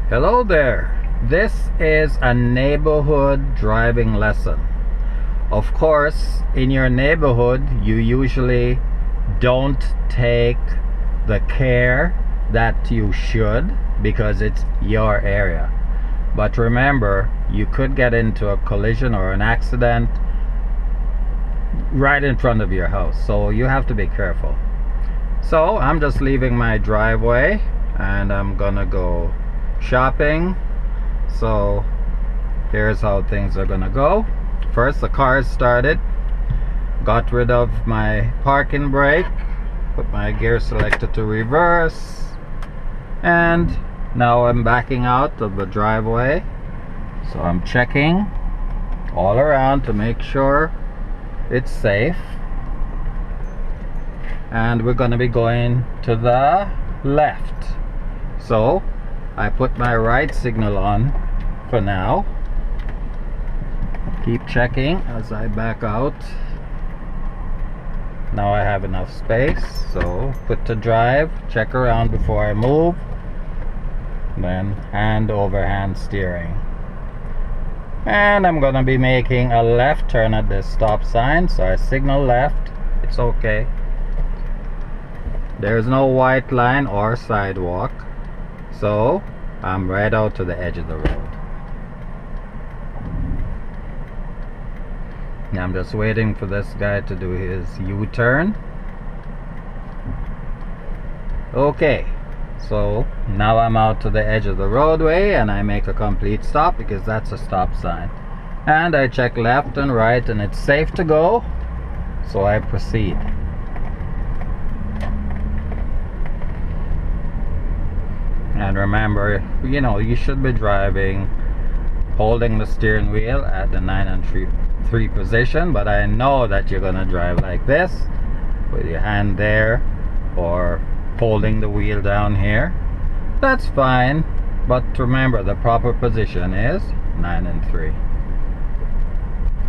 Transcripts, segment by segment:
Hello there. This is a neighborhood driving lesson. Of course, in your neighborhood, you usually don't take the care that you should because it's your area. But remember, you could get into a collision or an accident right in front of your house, so you have to be careful. So I'm just leaving my driveway and I'm gonna go shopping. So here's how things are gonna go. First, the car started, got rid of my parking brake, put my gear selector to reverse, and now I'm backing out of the driveway. So I'm checking all around to make sure it's safe, and we're going to be going to the left. So I put my right signal on for now. Keep checking as I back out. Now I have enough space, so put to drive, check around before I move, then hand over hand steering. And I'm gonna be making a left turn at this stop sign, so I signal left. It's okay. There's no white line or sidewalk, so I'm right out to the edge of the road. I'm just waiting for this guy to do his U-turn. Okay, so now I'm out to the edge of the roadway and I make a complete stop because that's a stop sign. And I check left and right and it's safe to go, so I proceed. And remember, you know, you should be driving holding the steering wheel at the 9 and 3 position, but I know that you're gonna drive like this with your hand there or holding the wheel down here. That's fine, but remember the proper position is 9 and 3.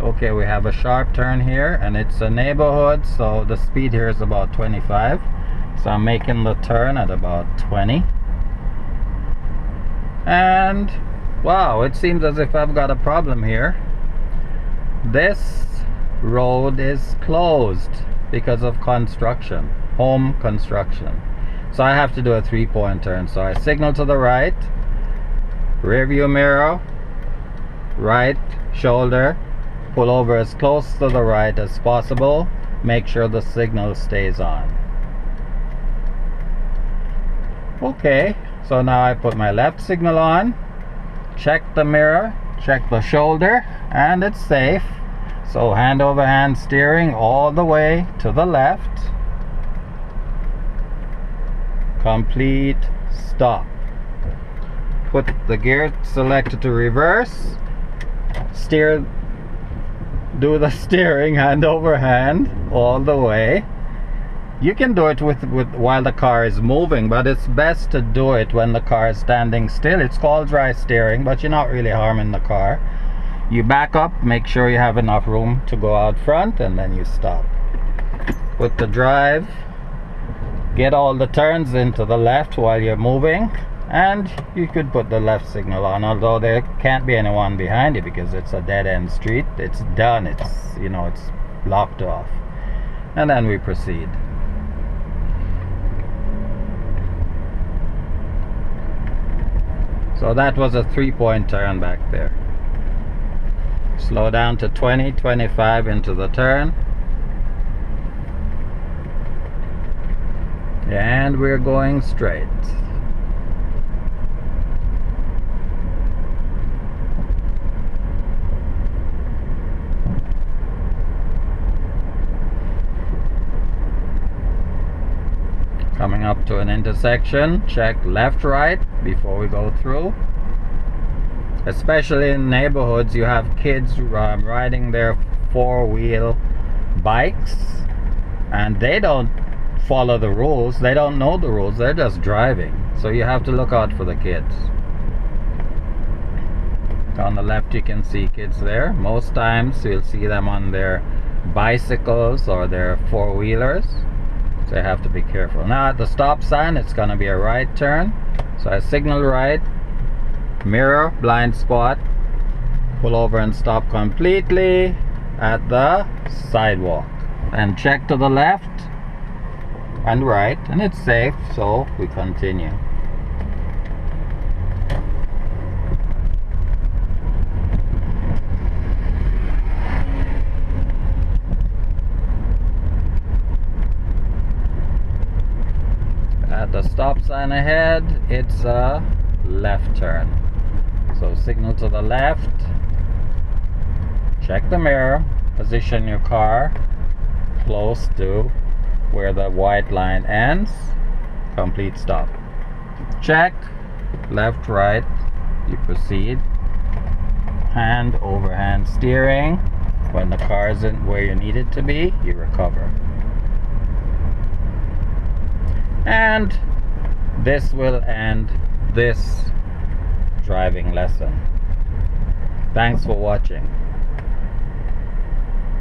Okay, we have a sharp turn here and it's a neighborhood, so the speed here is about 25, so I'm making the turn at about 20. And wow, it seems as if I've got a problem here. This road is closed because of construction, home construction. So I have to do a 3-point turn. So I signal to the right, rear view mirror, right shoulder, pull over as close to the right as possible, make sure the signal stays on. Okay, so now I put my left signal on, check the mirror, check the shoulder, and it's safe. So hand over hand steering all the way to the left. Complete stop. Put the gear selector to reverse. Steer, do the steering hand over hand all the way. You can do it with while the car is moving, but it's best to do it when the car is standing still. It's called dry steering, but you're not really harming the car. You back up, make sure you have enough room to go out front, and then you stop. Put the drive, get all the turns into the left while you're moving, and you could put the left signal on, although there can't be anyone behind you because it's a dead-end street. It's done, it's, you know, it's blocked off. And then we proceed. So that was a 3-point turn back there. Slow down to 20, 25 into the turn. And we're going straight. Coming up to an intersection, check left, right before we go through. Especially in neighborhoods, you have kids riding their 4-wheel bikes and they don't follow the rules. They don't know the rules, they're just driving. So you have to look out for the kids. On the left you can see kids there. Most times you'll see them on their bicycles or their 4-wheelers. So you have to be careful. Now at the stop sign it's going to be a right turn. So I signal right, mirror blind spot, pull over and stop completely at the sidewalk, and check to the left and right, and it's safe, so we continue. At the stop sign ahead, it's a left turn, so signal to the left, check the mirror, position your car close to where the white line ends, complete stop. Check, left, right, you proceed. Hand over hand steering. When the car isn't where you need it to be, you recover. And this will end this driving lesson. Thanks for watching.